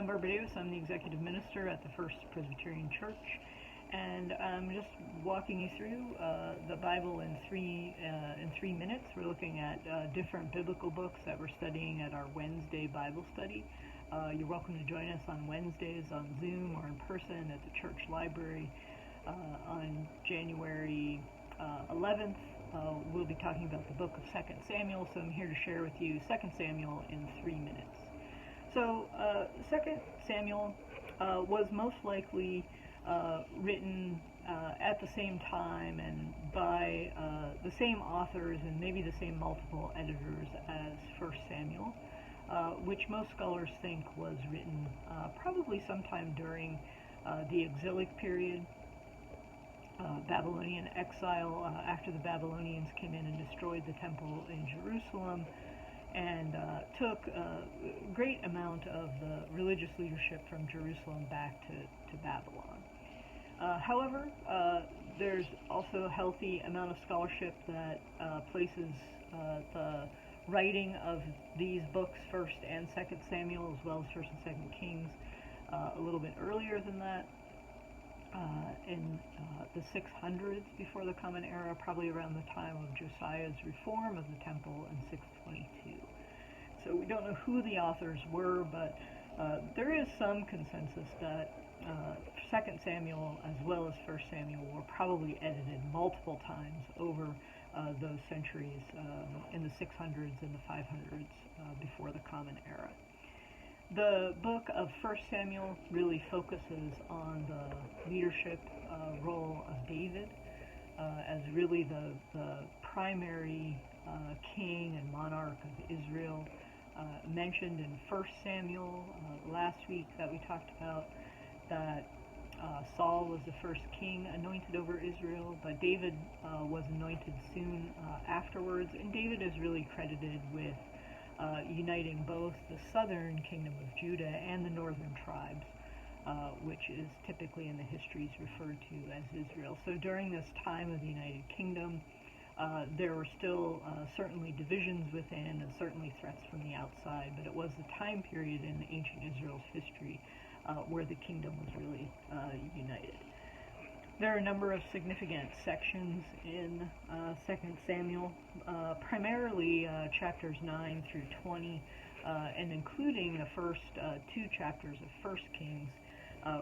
I'm Barbara Davis. I'm the executive minister at the First Presbyterian Church, and I'm just walking you through the Bible in three minutes. We're looking at different biblical books that we're studying at our Wednesday Bible study. You're welcome to join us on Wednesdays on Zoom or in person at the church library. On January 11th, we'll be talking about the book of 2 Samuel, so I'm here to share with you 2 Samuel in 3 minutes. So, 2 Samuel was most likely written at the same time and by the same authors and maybe the same multiple editors as 1 Samuel, which most scholars think was written probably sometime during the exilic period, Babylonian exile, after the Babylonians came in and destroyed the temple in Jerusalem, and took a great amount of the religious leadership from Jerusalem back to Babylon. However, there's also a healthy amount of scholarship that places the writing of these books, 1st and 2nd Samuel, as well as 1st and 2nd Kings, a little bit earlier than that, in the 600s before the Common Era, probably around the time of Josiah's reform of the temple in 622. So we don't know who the authors were, but there is some consensus that 2 Samuel as well as 1 Samuel were probably edited multiple times over those centuries in the 600s and the 500s before the Common Era. The book of 1 Samuel really focuses on the leadership role of David as really the primary king and monarch of Israel. Mentioned in 1 Samuel last week that we talked about that Saul was the first king anointed over Israel, but David was anointed soon afterwards, and David is really credited with uniting both the southern kingdom of Judah and the northern tribes, which is typically in the histories referred to as Israel. So during this time of the United Kingdom, there were still certainly divisions within and certainly threats from the outside, but it was the time period in ancient Israel's history where the kingdom was really united. There are a number of significant sections in 2 Samuel, primarily chapters 9 through 20, and including the first two chapters of 1 Kings,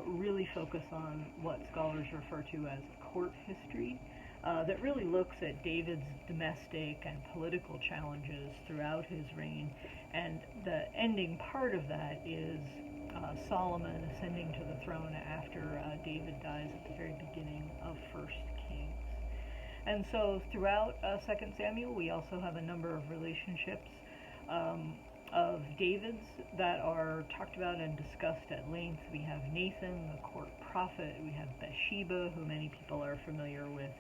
really focus on what scholars refer to as court history, that really looks at David's domestic and political challenges throughout his reign, and the ending part of that is Solomon ascending to the throne after David dies at the very beginning of 1 Kings. And so throughout 2 Samuel, we also have a number of relationships of David's that are talked about and discussed at length. We have Nathan, the court prophet. We have Bathsheba, who many people are familiar with,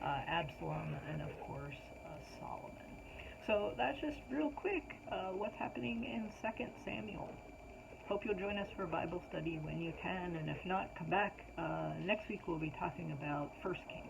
Absalom, and of course Solomon. So that's just real quick what's happening in 2 Samuel. Hope you'll join us for Bible study when you can, and if not, come back. Next week we'll be talking about 1 Kings.